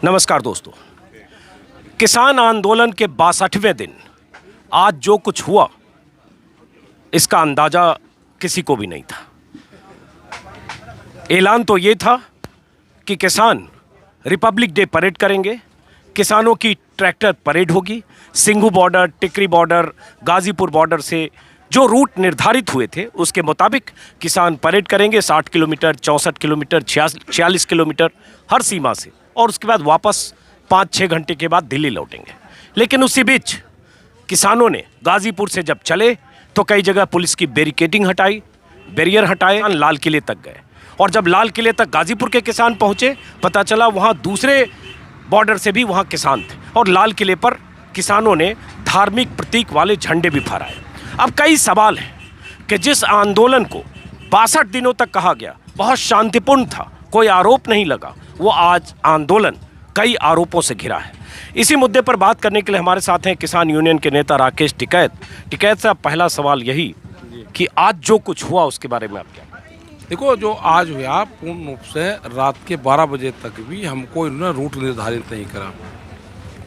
नमस्कार दोस्तों, किसान आंदोलन के 62वें दिन आज जो कुछ हुआ इसका अंदाजा किसी को भी नहीं था। ऐलान तो ये था कि किसान रिपब्लिक डे परेड करेंगे, किसानों की ट्रैक्टर परेड होगी, सिंघू बॉर्डर, टिकरी बॉर्डर, गाजीपुर बॉर्डर से जो रूट निर्धारित हुए थे उसके मुताबिक किसान परेड करेंगे 60 किलोमीटर, 64 किलोमीटर, 46 किलोमीटर हर सीमा से, और उसके बाद वापस 5-6 घंटे के बाद दिल्ली लौटेंगे। लेकिन उसी बीच किसानों ने गाजीपुर से जब चले तो कई जगह पुलिस की बैरिकेडिंग हटाई, बैरियर हटाए, लाल किले तक गए। और जब लाल किले तक गाजीपुर के किसान पहुंचे, पता चला वहां दूसरे बॉर्डर से भी वहां किसान थे और लाल किले पर किसानों ने धार्मिक प्रतीक वाले झंडे भी फहराए। अब कई सवाल हैं कि जिस आंदोलन को 62 दिनों तक कहा गया बहुत शांतिपूर्ण था, कोई आरोप नहीं लगा, वो आज आंदोलन कई आरोपों से घिरा है। इसी मुद्दे पर बात करने के लिए हमारे साथ हैं किसान यूनियन के नेता राकेश टिकैत। टिकैत साहब, पहला सवाल यही कि आज जो कुछ हुआ उसके बारे में आप क्या? देखो, जो आज हुआ पूर्ण रूप से रात के 12 बजे तक भी हमको इन्होंने रूट निर्धारित नहीं करा,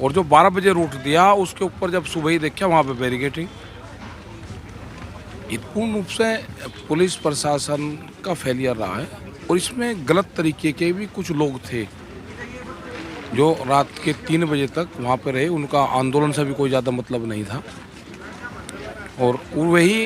और जो 12 बजे रूट दिया उसके ऊपर जब सुबह ही देखा वहाँ पे बैरिकेडिंग। पूर्ण रूप से पुलिस प्रशासन का फेलियर रहा है, और इसमें गलत तरीके के भी कुछ लोग थे जो रात के 3 बजे तक वहाँ पे रहे। उनका आंदोलन से भी कोई ज़्यादा मतलब नहीं था, और वही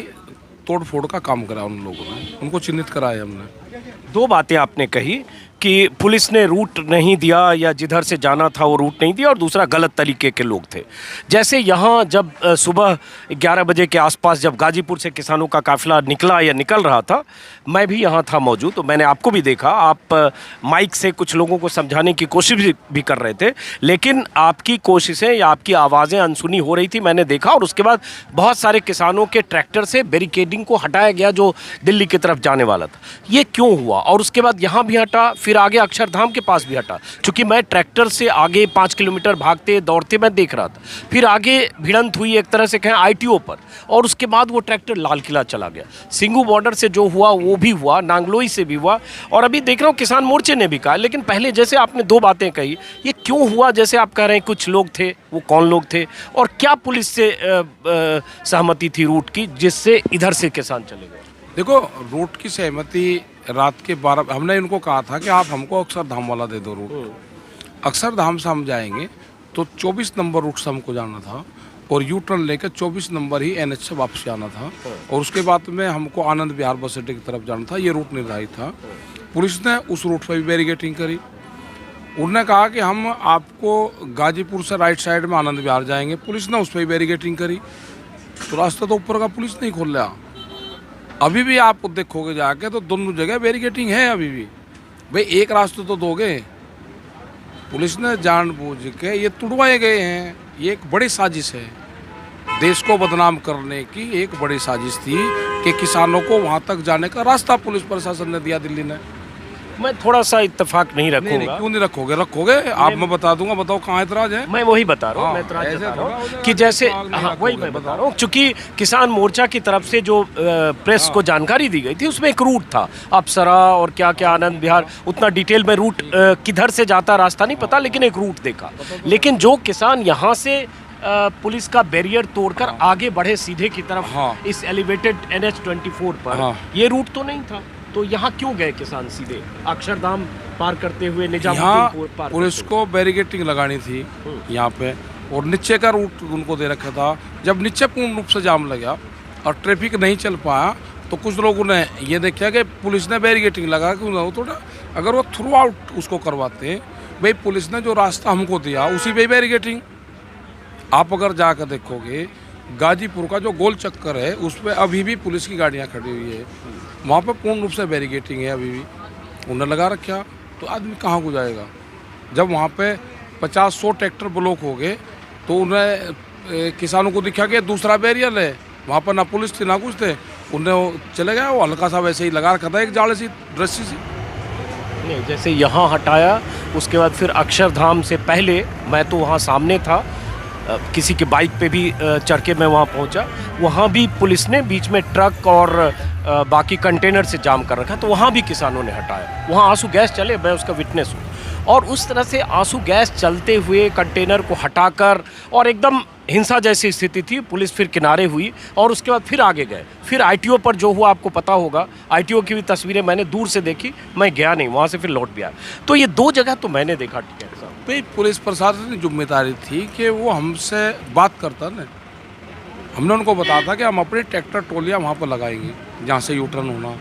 तोड़ फोड़ का काम करा उन लोगों ने, उनको चिन्हित कराया हमने। दो बातें आपने कही कि पुलिस ने रूट नहीं दिया या जिधर से जाना था वो रूट नहीं दिया, और दूसरा गलत तरीके के लोग थे। जैसे यहाँ जब सुबह 11 बजे के आसपास जब गाजीपुर से किसानों का काफिला निकला या निकल रहा था, मैं भी यहाँ था मौजूद, तो मैंने आपको भी देखा। आप माइक से कुछ लोगों को समझाने की कोशिश भी कर रहे थे, लेकिन आपकी कोशिशें या आपकी आवाज़ें अनसुनी हो रही थी, मैंने देखा। और उसके बाद बहुत सारे किसानों के ट्रैक्टर से बैरिकेडिंग को हटाया गया जो दिल्ली की तरफ जाने वाला था। ये क्यों हुआ? और उसके बाद यहाँ भी हटा, फिर आगे अक्षरधाम के पास भी हटा, क्योंकि मैं ट्रैक्टर से आगे 5 किलोमीटर भागते दौड़ते मैं देख रहा था। फिर आगे भिड़ंत हुई एक तरह से कहें ITO पर, और उसके बाद वो ट्रैक्टर लाल किला चला गया। सिंघू बॉर्डर से जो हुआ वो भी हुआ, नांगलोई से भी हुआ, और अभी देख रहा हूँ किसान मोर्चे ने भी कहा। लेकिन पहले जैसे आपने दो बातें कही, ये क्यों हुआ? जैसे आप कह रहे हैं कुछ लोग थे, वो कौन लोग थे, और क्या पुलिस से सहमति थी रूट की जिससे इधर से किसान चले गए? देखो, रूट की सहमति रात के 12, हमने इनको कहा था कि आप हमको अक्षरधाम वाला दे दो रूट। अक्षरधाम से हम जाएंगे तो 24 नंबर रूट से हमको जाना था, और यू टर्न लेकर 24 नंबर ही NH से वापस आना था, और उसके बाद में हमको आनंद विहार बस अड्डे की तरफ जाना था। ये रूट निर्धारित था। पुलिस ने उस रूट पर भी बैरिकेडिंग करी। उन्होंने कहा कि हम आपको गाजीपुर से राइट साइड में आनंद विहार जाएंगे, पुलिस ने उस पर भी बैरिकेडिंग करी। तो रास्ता तो ऊपर का पुलिस नहीं खोल रहा। अभी भी आप देखोगे जाके तो दोनों जगह बैरिकेडिंग है अभी भी। भाई एक रास्ता तो दोगे। पुलिस ने जानबूझ के ये तुड़वाए गए हैं। ये एक बड़ी साजिश है, देश को बदनाम करने की एक बड़ी साजिश थी कि किसानों को वहां तक जाने का रास्ता पुलिस प्रशासन ने दिया, दिल्ली ने। मैं थोड़ा सा इत्तेफाक नहीं रखूंगा। क्यों नहीं रखोगे? आप मैं बता दूंगा, बताओ कहाँ ऐतराज है। मैं वही बता रहा हूँ, मैं ऐतराज बता रहा हूँ कि जैसे, हाँ वही मैं बता रहा हूँ, चूंकि किसान मोर्चा की तरफ से जो प्रेस को जानकारी दी गई थी उसमें एक रूट था, अप्सरा और क्या क्या आनंद विहार, उतना डिटेल में रूट किधर से जाता रास्ता नहीं पता, लेकिन एक रूट देखा। लेकिन जो किसान यहाँ से पुलिस का बैरियर तोड़कर आगे बढ़े सीधे की तरफ इस एलिवेटेड NH 24 पर, ये रूट तो नहीं था। तो यहाँ क्यों गए किसान सीधे अक्षरधाम पार करते हुए निजामुद्दीन पार? पुलिस को बैरिकेडिंग लगानी थी यहाँ पे, और नीचे का रूट उनको दे रखा था। जब नीचे पूर्ण रूप से जाम लगा और ट्रैफिक नहीं चल पाया, तो कुछ लोगों ने ये देखा कि पुलिस ने बैरिकेडिंग लगा के थोड़ा, अगर वो थ्रू आउट उसको करवाते, भाई पुलिस ने जो रास्ता हमको दिया उसी पे बैरिकेडिंग। आप अगर जाकर देखोगे गाजीपुर का जो गोल चक्कर है उस पर अभी भी पुलिस की गाड़ियाँ खड़ी हुई है, वहाँ पर पूर्ण रूप से बैरिकेडिंग है अभी भी, उन्हें लगा रखा। तो आदमी कहाँ को जाएगा? जब वहाँ पे 50-100 ट्रैक्टर ब्लॉक हो गए, तो उन्हें किसानों को दिखा कि दूसरा बैरियर है, वहाँ पर ना पुलिस थी ना कुछ थे, उन्हें चले गए। वो हल्का सा वैसे ही लगा रखा था, एक जाले सी रस्सी सी। नहीं, जैसे यहाँ हटाया, उसके बाद फिर अक्षरधाम से पहले मैं तो वहाँ सामने था, किसी के बाइक पे भी चढ़ के मैं वहाँ पहुँचा, वहाँ भी पुलिस ने बीच में ट्रक और बाकी कंटेनर से जाम कर रखा, तो वहाँ भी किसानों ने हटाया। वहाँ आंसू गैस चले, मैं उसका विटनेस हूँ। और उस तरह से आंसू गैस चलते हुए कंटेनर को हटाकर, और एकदम हिंसा जैसी स्थिति थी। पुलिस फिर किनारे हुई और उसके बाद फिर आगे गए। फिर आईटीओ पर जो हुआ आपको पता होगा, आईटीओ की भी तस्वीरें मैंने दूर से देखी, मैं गया नहीं वहाँ से, फिर लौट भी आया। तो ये 2 जगह तो मैंने देखा। ठीक है साहब, भाई पुलिस प्रशासन की जिम्मेदारी थी कि वो हमसे बात करता ना। हमने उनको बताया था कि हम अपनी ट्रैक्टर ट्रॉलियाँ वहाँ पर लगाएंगे जहाँ से यूटर्न होना।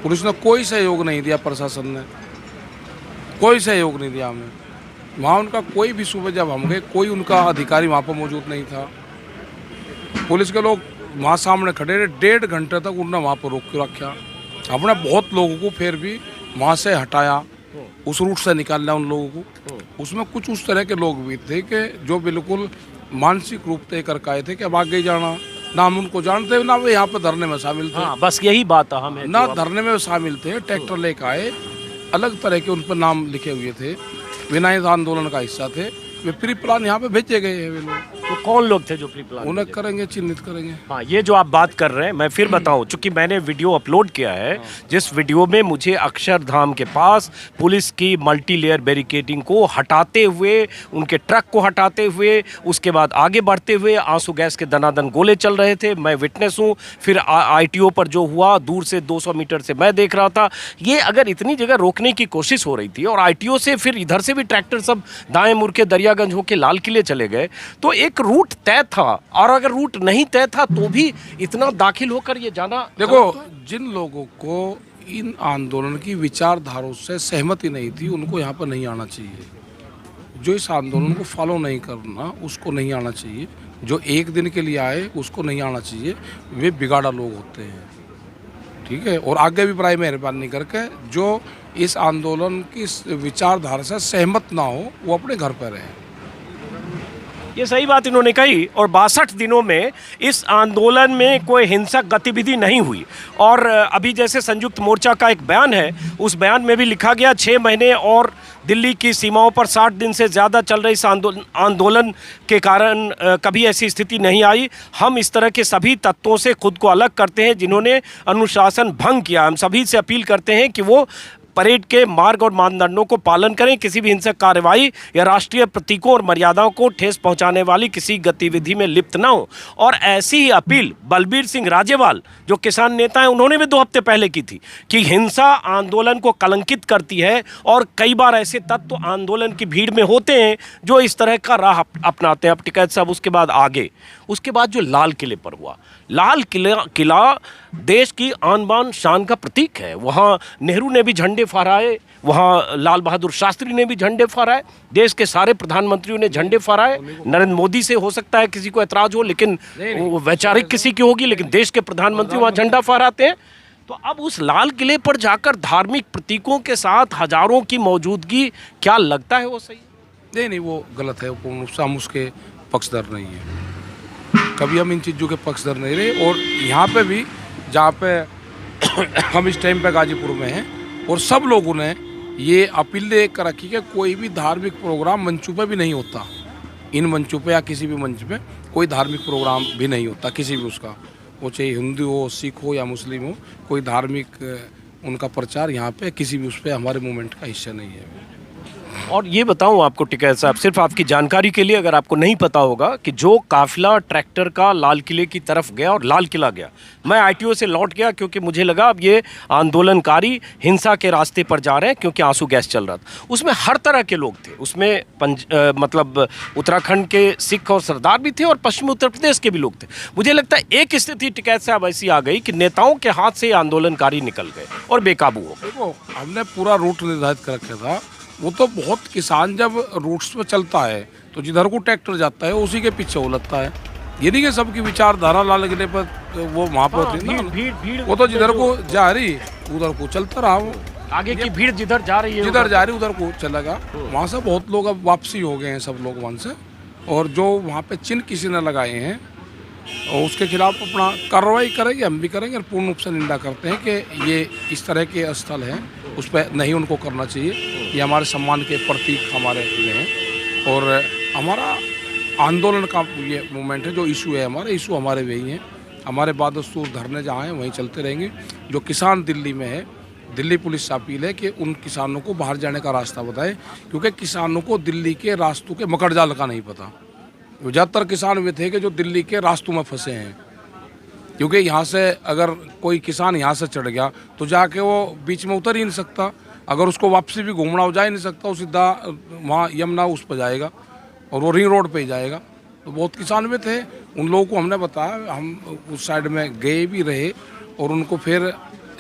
पुलिस ने कोई सहयोग नहीं दिया, प्रशासन ने कोई सहयोग नहीं दिया हमें। वहाँ उनका कोई भी, सुबह जब हम गए कोई उनका अधिकारी वहाँ पर मौजूद नहीं था। पुलिस के लोग वहाँ सामने खड़े रहे, 1.5 घंटे तक उन्होंने वहाँ पर रोक के रखा। हमने बहुत लोगों को फिर भी वहाँ से हटाया, उस रूट से निकाला उन लोगों को। उसमें कुछ उस तरह के लोग भी थे कि जो बिल्कुल मानसिक रूप तय करके आए थे कि अब आगे जाना, ना हम उनको जानते ना वो यहाँ पर धरने में शामिल थे। हाँ, बस यही बात हम है ना धरने में शामिल थे, ट्रैक्टर लेकर आए, अलग तरह के उन पर नाम लिखे हुए थे, विनायक आंदोलन का हिस्सा थे। वे प्री प्लान यहाँ पे भेजे गए हैं वे लोग। तो कौन लोग थे जो प्री प्लान? उन्हें करेंगे, चिन्हित करेंगे। हाँ, ये जो आप बात कर रहे हैं, मैं फिर बताऊं, चूंकि मैंने वीडियो अपलोड किया है, जिस वीडियो में मुझे अक्षरधाम के पास पुलिस की मल्टी लेयर बैरिकेडिंग को हटाते हुए, उनके ट्रक को हटाते हुए, उसके बाद आगे बढ़ते हुए आंसू गैस के दनादन गोले चल रहे थे। मैं विटनेस हूँ। फिर आईटीओ पर जो हुआ, दूर से 200 मीटर से मैं देख रहा था। ये अगर इतनी जगह रोकने की कोशिश हो रही थी और आईटीओ से फिर इधर से भी ट्रैक्टर सब दाएं मुड़ के दरियागंज होके लाल किले चले गए, तो एक रूट तय था। और अगर रूट नहीं तय था तो भी इतना दाखिल होकर ये जाना। देखो, जिन लोगों को इन आंदोलन की विचारधाराओं से सहमति नहीं थी, उनको यहाँ पर नहीं आना चाहिए। जो इस आंदोलन को फॉलो नहीं करना, उसको नहीं आना चाहिए। जो एक दिन के लिए आए, उसको नहीं आना चाहिए। वे बिगाड़ा लोग होते हैं, ठीक है। और आगे भी प्राय मेहरबानी करके जो इस आंदोलन की विचारधारा से सहमत ना हो, वो अपने घर पर रहे। ये सही बात इन्होंने कही। और 62 दिनों में इस आंदोलन में कोई हिंसक गतिविधि नहीं हुई। और अभी जैसे संयुक्त मोर्चा का एक बयान है, उस बयान में भी लिखा गया 6 महीने और दिल्ली की सीमाओं पर 60 दिन से ज़्यादा चल रही इस आंदोलन के कारण कभी ऐसी स्थिति नहीं आई। हम इस तरह के सभी तत्वों से खुद को अलग करते हैं जिन्होंने अनुशासन भंग किया। हम सभी से अपील करते हैं कि वो परेड के मार्ग और मानदंडों को पालन करें, किसी भी हिंसक कार्रवाई या राष्ट्रीय प्रतीकों और मर्यादाओं को ठेस पहुंचाने वाली किसी गतिविधि में लिप्त न हो। और ऐसी ही अपील बलबीर सिंह राजेवाल, जो किसान नेता हैं, उन्होंने भी 2 हफ्ते पहले की थी कि हिंसा आंदोलन को कलंकित करती है। और कई बार ऐसे तत्व आंदोलन की भीड़ में होते हैं जो इस तरह का राह अपनाते हैं। अब टिकैत साहब, उसके बाद आगे, उसके बाद जो लाल किले पर हुआ, लाल किला देश की आन बान शान का प्रतीक है। वहाँ नेहरू ने भी झंडे फहराए, वहाँ लाल बहादुर शास्त्री ने भी झंडे फहराए, देश के सारे प्रधानमंत्रियों ने झंडे फहराए। नरेंद्र मोदी से हो सकता है किसी को ऐतराज हो, लेकिन वो वैचारिक किसी की होगी, लेकिन देश के प्रधानमंत्री वहाँ झंडा फहराते हैं। तो अब उस लाल किले पर जाकर धार्मिक प्रतीकों के साथ हजारों की मौजूदगी, क्या लगता है वो सही? नहीं, वो गलत है। हम उसके पक्षधर नहीं है, कभी हम इन चीज़ों के पक्षधर नहीं रहे। और यहाँ पे भी, जहाँ पे हम इस टाइम पे गाजीपुर में हैं, और सब लोगों ने ये अपील कर रखी कि कोई भी धार्मिक प्रोग्राम मंचों पे भी नहीं होता। इन मंचों पे या किसी भी मंच पे कोई धार्मिक प्रोग्राम भी नहीं होता, किसी भी उसका, वो चाहे हिंदू हो, सिख हो या मुस्लिम हो, कोई धार्मिक उनका प्रचार यहाँ पे किसी भी उस पर हमारे मूवमेंट का हिस्सा नहीं है। और ये बताऊं आपको टिकैत साहब, सिर्फ आपकी जानकारी के लिए, अगर आपको नहीं पता होगा, कि जो काफिला ट्रैक्टर का लाल किले की तरफ गया और लाल किला गया, मैं आईटीओ से लौट गया क्योंकि मुझे लगा अब ये आंदोलनकारी हिंसा के रास्ते पर जा रहे हैं, क्योंकि आंसू गैस चल रहा था। उसमें हर तरह के लोग थे। उसमें मतलब उत्तराखंड के सिख और सरदार भी थे और पश्चिमी उत्तर प्रदेश के भी लोग थे। मुझे लगता है एक स्थिति टिकैत साहब ऐसी आ गई कि नेताओं के हाथ से आंदोलनकारी निकल गए और बेकाबू हो गए। देखो, हमने पूरा रूट निर्धारित कर रखा था। वो तो बहुत, किसान जब रूट्स पे चलता है तो जिधर को ट्रैक्टर जाता है उसी के पीछे उलटता है। ये नहीं कि सबकी विचारधारा लाल किले पर वो वहाँ पर होती है ना, वो तो जिधर को जा रही उधर को चलता रहा। वो आगे की भीड़ जिधर जा रही है, जिधर जा रही उधर को चलेगा। वहाँ से बहुत लोग अब वापसी हो गए हैं, सब लोग वहाँ से। और जो वहाँ पे चिन्ह किसी ने लगाए हैं और उसके खिलाफ अपना कार्रवाई करेंगे, हम भी करेंगे। और पूर्ण रूप से निंदा करते हैं कि ये इस तरह के स्थल हैं, उस पर नहीं उनको करना चाहिए। ये हमारे सम्मान के प्रतीक हमारे लिए हैं। और हमारा आंदोलन का ये मूवमेंट है, जो इशू है हमारे, इशू हमारे वही हैं। हमारे बादस्तूर धरने जहाँ हैं वहीं चलते रहेंगे। जो किसान दिल्ली में है, दिल्ली पुलिस से अपील है कि उन किसानों को बाहर जाने का रास्ता बताएं, क्योंकि किसानों को दिल्ली के रास्तों के मकड़ जाल का नहीं पता। ज़्यादातर किसान वे थे कि जो दिल्ली के रास्तों में फंसे हैं, क्योंकि यहाँ से अगर कोई किसान यहाँ से चढ़ गया तो जाके वो बीच में उतर ही नहीं सकता, अगर उसको वापसी भी घूमना हो जा ही नहीं सकता, वो सीधा वहाँ यमुना उस पर जाएगा और वो रिंग रोड पे ही जाएगा। तो बहुत किसान भी थे, उन लोगों को हमने बताया, हम उस साइड में गए भी रहे और उनको फिर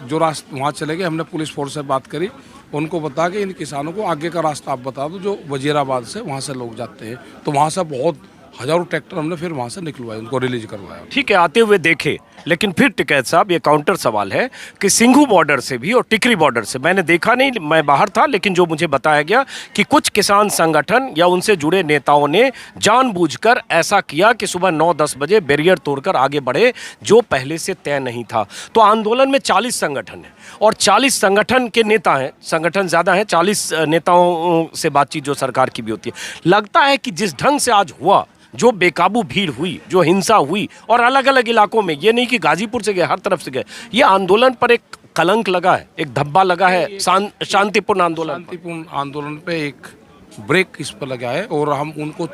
जो रास्ता वहाँ चले गए, हमने पुलिस फोर्स से बात करी, उनको बता कि इन किसानों को आगे का रास्ता आप बता दो, जो वजीराबाद से वहाँ से लोग जाते हैं। तो वहाँ से बहुत हजारों ट्रैक्टर हमने फिर वहाँ से निकलवाए, उनको रिलीज करवाया। ठीक है, आते हुए देखे, लेकिन फिर टिकैत साहब ये काउंटर सवाल है कि सिंघू बॉर्डर से भी और टिकरी बॉर्डर से, मैंने देखा नहीं, मैं बाहर था, लेकिन जो मुझे बताया गया कि कुछ किसान संगठन या उनसे जुड़े नेताओं ने जानबूझकर ऐसा किया कि सुबह 9-10 बजे बैरियर तोड़कर आगे बढ़े, जो पहले से तय नहीं था। तो आंदोलन में 40 संगठन है और 40 संगठन के नेता हैं, संगठन ज़्यादा हैं, 40 नेताओं से बातचीत जो सरकार की भी होती है। लगता है कि जिस ढंग से आज हुआ, जो बेकाबू भीड़ हुई, जो हिंसा हुई, और अलग अलग इलाकों में, ये नहीं कि गाजीपुर से गए, हर तरफ से गए, ये आंदोलन पर एक कलंक लगा है, एक धब्बा लगा है शांतिपूर्ण आंदोलन पे एक ब्रेक इस पर लगा है। और हम उनको,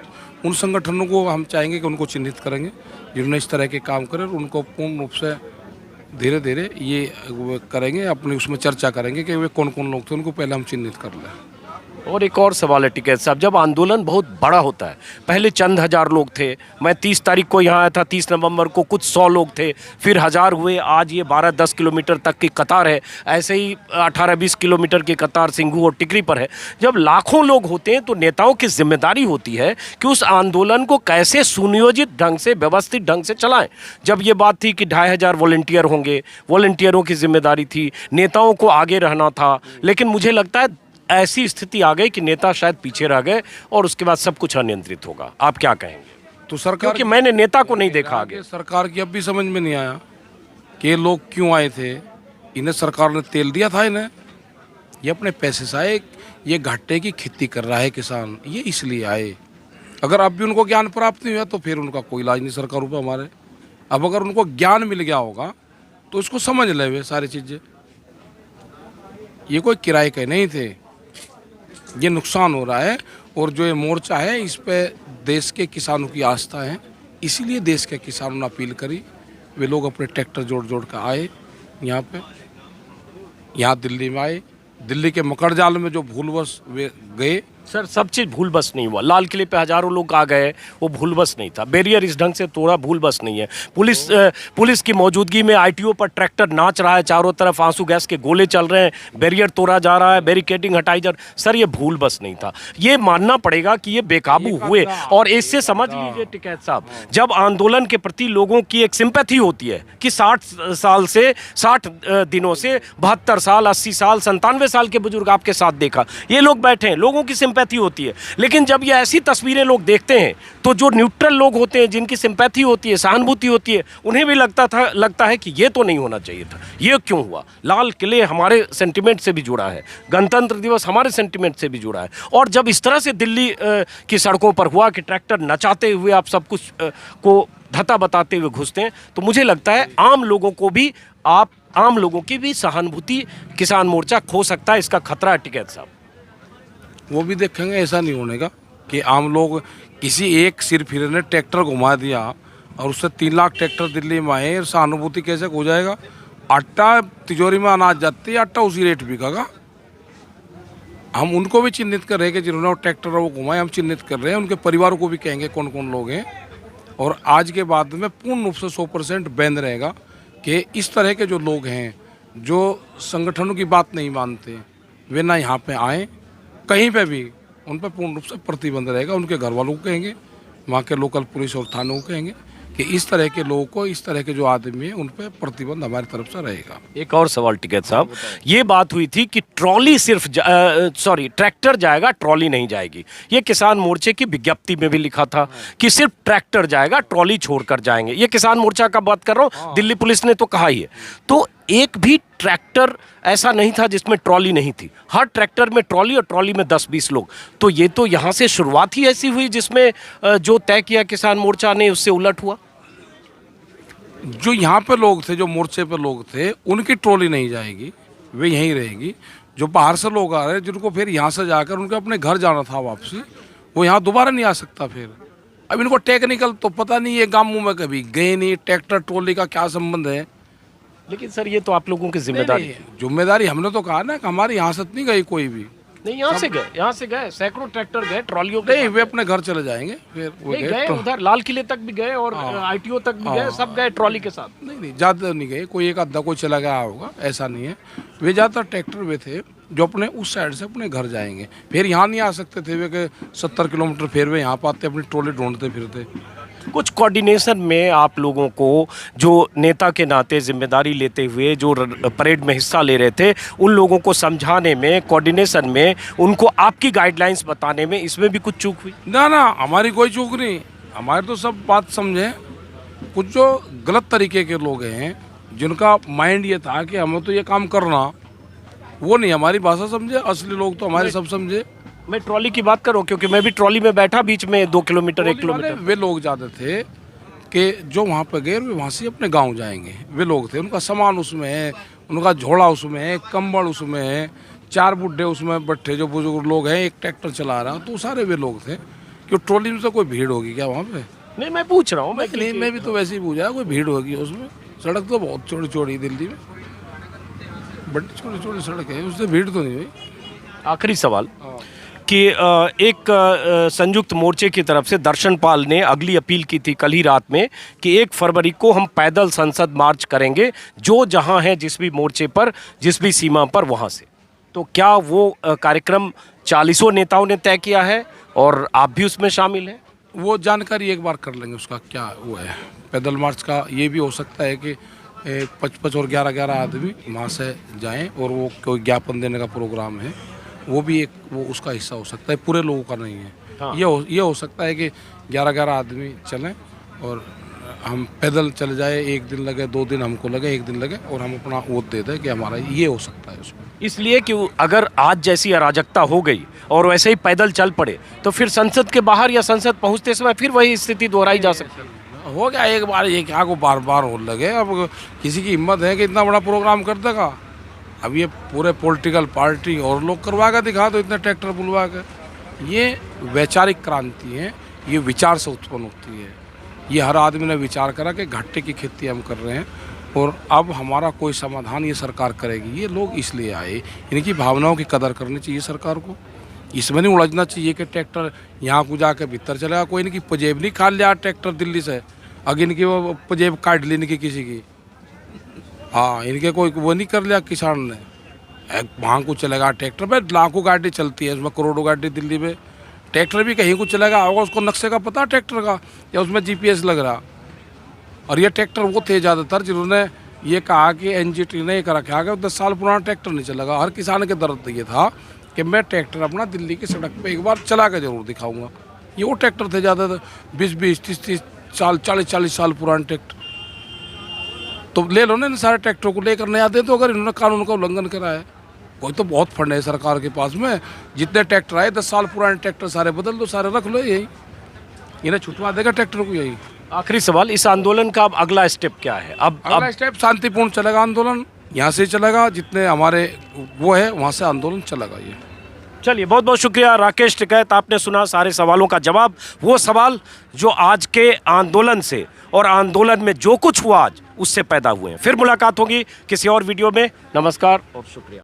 उन संगठनों को हम चाहेंगे कि उनको चिन्हित करेंगे जिन्होंने इस तरह के काम करे, और उनको पूर्ण रूप से धीरे धीरे ये करेंगे, अपनी उसमें चर्चा करेंगे कि वे कौन कौन लोग थे, उनको पहले हम चिन्हित कर लें। और एक और सवाल है टिकैत साहब, जब आंदोलन बहुत बड़ा होता है, पहले चंद हजार लोग थे, मैं 30 तारीख को यहाँ आया था, 30 नवंबर को कुछ 100 लोग थे, फिर 1000 हुए, आज ये 12-10 किलोमीटर तक की कतार है, ऐसे ही 18-20 किलोमीटर की कतार सिंघू और टिकरी पर है। जब लाखों लोग होते हैं तो नेताओं की जिम्मेदारी होती है कि उस आंदोलन को कैसे सुनियोजित ढंग से, व्यवस्थित ढंग से चलाएं। जब ये बात थी कि 2500 वॉलंटियर होंगे, वॉलंटियरों की जिम्मेदारी थी, नेताओं को आगे रहना था, लेकिन मुझे लगता है ऐसी स्थिति आ गई कि नेता शायद पीछे रह गए और उसके बाद सब कुछ अनियंत्रित होगा। आप क्या कहेंगे? तो सरकार, क्योंकि मैंने नेता को नहीं देखा आगे। सरकार की अब भी समझ में नहीं आया कि ये लोग क्यों आए थे। इन्हें सरकार ने तेल दिया था, इन्हें, ये अपने पैसे से आए, ये घाटे की खेती कर रहा है किसान, ये इसलिए आए। अगर अब भी उनको ज्ञान प्राप्त नहीं हुआ तो फिर उनका कोई इलाज नहीं सरकार ऊपर हमारे। अब अगर उनको ज्ञान मिल गया होगा तो इसको समझ ले वे सारी चीज़ें, ये कोई किराए के नहीं थे, ये नुकसान हो रहा है। और जो ये मोर्चा है, इस पे देश के किसानों की आस्था है, इसीलिए देश के किसानों ने अपील करी, वे लोग अपने ट्रैक्टर जोड़ जोड़ कर आए यहाँ पे, यहाँ दिल्ली में आए। दिल्ली के मकड़ जाल में जो भूलवश वे गए। सर, सब चीज़ भूल बस नहीं हुआ। लाल किले पे हजारों लोग आ गए, वो भूल बस नहीं था। बैरियर इस ढंग से तोड़ा, भूल बस नहीं है। पुलिस की मौजूदगी में आईटीओ पर ट्रैक्टर नाच रहा है, चारों तरफ आंसू गैस के गोले चल रहे हैं, बैरियर तोड़ा जा रहा है, बैरिकेडिंग हटाई जा रही है। सर, ये भूल बस नहीं था, ये मानना पड़ेगा कि ये बेकाबू हुए। और इससे समझ लीजिए टिकैत साहब, जब आंदोलन के प्रति लोगों की एक सिंपैथी होती है कि 60 दिनों से 72 साल, 80 साल, 97 साल के बुजुर्ग आपके साथ देखा, ये लोग बैठे हैं, लोगों की सिंपैथी होती है। लेकिन जब ये ऐसी तस्वीरें लोग देखते हैं तो जो न्यूट्रल लोग होते हैं, जिनकी सिंपैथी होती है, सहानुभूति होती है, उन्हें भी लगता है कि ये तो नहीं होना चाहिए था, ये क्यों हुआ। लाल किले हमारे सेंटिमेंट से भी जुड़ा है, गणतंत्र दिवस हमारे सेंटिमेंट से भी जुड़ा है। और जब इस तरह से दिल्ली की सड़कों पर हुआ कि ट्रैक्टर नचाते हुए आप सब कुछ को धता बताते हुए घुसते हैं, तो मुझे लगता है आम लोगों की भी सहानुभूति किसान मोर्चा खो सकता है। इसका खतरा है टिकैत साहब। वो भी देखेंगे, ऐसा नहीं होने का कि आम लोग, किसी एक सिर फिरे ने ट्रैक्टर घुमा दिया और उससे 3 लाख ट्रैक्टर दिल्ली में आए, सहानुभूति कैसे हो जाएगा। आटा तिजोरी में अनाज जाती है, आटा उसी रेट बिकेगा। हम उनको भी चिन्हित कर रहे हैं कि जिन्होंने वो ट्रैक्टर वो घुमाए, हम चिन्हित कर रहे हैं, उनके परिवारों को भी कहेंगे कौन कौन लोग हैं। और आज के बाद में पूर्ण रूप से 100% बैन रहेगा कि इस तरह के जो लोग हैं, जो संगठनों की बात नहीं मानते, वे ना यहाँ पे आएँ, कहीं पे भी उन पर पूर्ण रूप से प्रतिबंध रहेगा। उनके घर वालों को कहेंगे, वहाँ के लोकल पुलिस और थानों को कहेंगे कि इस तरह के लोगों को, इस तरह के जो आदमी हैं, उन पर प्रतिबंध हमारी तरफ से रहेगा। एक और सवाल टिकैत साहब, ये बात हुई थी कि ट्रॉली ट्रैक्टर जाएगा, ट्रॉली नहीं जाएगी। ये किसान मोर्चे की विज्ञप्ति में भी लिखा था कि सिर्फ ट्रैक्टर जाएगा, ट्रॉली छोड़कर जाएंगे। ये किसान मोर्चा का बात कर रहा हूँ, दिल्ली पुलिस ने तो कहा ही है। तो एक भी ट्रैक्टर ऐसा नहीं था जिसमें ट्रॉली नहीं थी, हर ट्रैक्टर में ट्रॉली और ट्रॉली में 10-20 लोग। तो ये तो यहाँ से शुरुआत ही ऐसी हुई जिसमें जो तय किया किसान मोर्चा ने उससे उलट हुआ। जो यहाँ पे लोग थे, जो मोर्चे पे लोग थे, उनकी ट्रॉली नहीं जाएगी, वे यहीं रहेंगी। जो बाहर से लोग आ रहे हैं जिनको फिर यहाँ से जाकर उनके अपने घर जाना था वापसी, वो यहाँ दोबारा नहीं आ सकता। फिर अब इनको टेक्निकल तो पता नहीं, ये गाँवों में कभी गए नहीं, ट्रैक्टर ट्रॉली का क्या संबंध है। लेकिन सर ये तो आप लोगों की जिम्मेदारी है। जिम्मेदारी हमने तो कहा ना कि हमारी यहाँ से नहीं गई कोई भी। नहीं, यहाँ से गए सैकड़ों ट्रैक्टर गए, ट्रॉलियों नहीं, वे अपने घर चले जाएंगे। फिर वो गए उधर लाल किले तक भी गए और ITO तक भी गए, सब गए ट्रॉली के साथ। नहीं, ज़्यादा नहीं गए, कोई एक आधा कोई चला गया होगा, ऐसा नहीं है। वे ज़्यादातर ट्रैक्टर वे थे जो अपने उस साइड से अपने घर जाएंगे, फिर यहाँ नहीं आ सकते थे। वे के 70 किलोमीटर फिर वे यहाँ पाते अपनी ट्रॉली ढूंढते फिरते। कुछ कोऑर्डिनेशन में आप लोगों को जो नेता के नाते जिम्मेदारी लेते हुए जो परेड में हिस्सा ले रहे थे, उन लोगों को समझाने में, कोऑर्डिनेशन में, उनको आपकी गाइडलाइंस बताने में, इसमें भी कुछ चूक हुई? ना, हमारी कोई चूक नहीं। हमारे तो सब बात समझे। कुछ जो गलत तरीके के लोग हैं जिनका माइंड ये था कि हमें तो ये काम करना, वो नहीं हमारी भाषा समझे। असली लोग तो हमारे सब समझे। मैं ट्रॉली की बात करूं क्योंकि मैं भी ट्रॉली में बैठा, बीच में 2 किलोमीटर 1 किलोमीटर। वे लोग जाते थे कि जो वहाँ पे गए वे वहाँ से अपने गांव जाएंगे। वे लोग थे, उनका सामान उसमें है, उनका झोला उसमें है, कंबल उसमें है, 4 बुढ़े उसमें बैठे जो बुजुर्ग लोग हैं, एक ट्रैक्टर चला रहा, तो सारे वे लोग थे। क्यों ट्रॉली में से कोई भीड़ होगी क्या वहाँ पे? नहीं, मैं पूछ रहा हूँ। मैं भी तो वैसे ही पूछा, कोई भीड़ होगी उसमें? सड़क तो बहुत चौड़ी चौड़ी दिल्ली में, बड़ी छोटी छोटी सड़क है, उससे भीड़ तो नहीं हुई। आखिरी सवाल कि एक संयुक्त मोर्चे की तरफ से दर्शन पाल ने अगली अपील की थी कल ही रात में कि 1 फरवरी को हम पैदल संसद मार्च करेंगे, जो जहां है जिस भी मोर्चे पर, जिस भी सीमा पर, वहां से। तो क्या वो कार्यक्रम 40 नेताओं ने तय किया है और आप भी उसमें शामिल हैं? वो जानकारी एक बार कर लेंगे उसका क्या वो है। पैदल मार्च का ये भी हो सकता है कि 55 और 11 आदमी वहाँ से जाएं और वो कोई ज्ञापन देने का प्रोग्राम है, वो भी एक वो उसका हिस्सा हो सकता है, पूरे लोगों का नहीं है। हाँ। ये हो सकता है कि 11 आदमी चलें और हम पैदल चले जाए, 1 दिन लगे, 2 दिन हमको लगे, 1 दिन लगे, और हम अपना वोट दे दें कि हमारा ये हो सकता है उसमें। इसलिए कि अगर आज जैसी अराजकता हो गई और वैसे ही पैदल चल पड़े तो फिर संसद के बाहर या संसद पहुंचते समय फिर वही स्थिति दोहराई जा सकती है। हो गया एक बार, ये क्या को बार बार हो लगे। अब किसी की हिम्मत है कि इतना बड़ा प्रोग्राम कर देगा? अब ये पूरे पॉलिटिकल पार्टी और लोग करवा कर दिखा दो इतने ट्रैक्टर बुलवा कर। ये वैचारिक क्रांति है, ये विचार से उत्पन्न होती है। ये हर आदमी ने विचार करा कि घाटे की खेती हम कर रहे हैं और अब हमारा कोई समाधान ये सरकार करेगी। ये लोग इसलिए आए, इनकी भावनाओं की कदर करनी चाहिए सरकार को। इसमें नहीं उलझना चाहिए कि ट्रैक्टर यहाँ को जाकर भीतर चलेगा। कोई इनकी पजेब नहीं खा लिया ट्रैक्टर दिल्ली से, अगर इनकी वो पजेब काट ली इनकी किसी की। हाँ, इनके कोई वो नहीं कर लिया किसान ने, वहाँ को चलेगा ट्रैक्टर पे। लाखों गाड़ी चलती है उसमें, करोड़ों गाड़ी दिल्ली में। ट्रैक्टर भी कहीं को चलेगा होगा, उसको नक्शे का पता ट्रैक्टर का, या उसमें GPS लग रहा। और ये ट्रैक्टर वो थे ज़्यादातर जिन्होंने ये कहा कि NGT ने कर रखा कि 10 साल पुराना ट्रैक्टर नहीं चलेगा। हर किसान के दर्द ये था कि मैं ट्रैक्टर अपना दिल्ली की सड़क पे एक बार चला के जरूर दिखाऊंगा। ये वो ट्रैक्टर थे ज़्यादातर 20-20, 30-30 साल, 40-40 साल पुराने ट्रैक्टर। तो ले लो ना इन सारे ट्रैक्टरों को लेकर नया दे, तो अगर इन्होंने कानून का उल्लंघन करा है। कोई तो बहुत फंड है सरकार के पास में, जितने ट्रैक्टर आए 10 साल पुराने ट्रैक्टर सारे बदल दो, सारे रख लो, यही इन्हें छुटवा देगा ट्रैक्टर को। यही आखिरी सवाल, इस आंदोलन का अब अगला स्टेप क्या है? अब अगला स्टेप शांतिपूर्ण चलेगा आंदोलन, यहाँ से चलेगा, जितने हमारे वो है वहाँ से आंदोलन चलेगा। ये चलिए, बहुत बहुत शुक्रिया राकेश टिकैत, आपने सुना सारे सवालों का जवाब। वो सवाल जो आज के आंदोलन से और आंदोलन में जो कुछ हुआ आज उससे पैदा हुए हैं। फिर मुलाकात होगी किसी और वीडियो में। नमस्कार और शुक्रिया।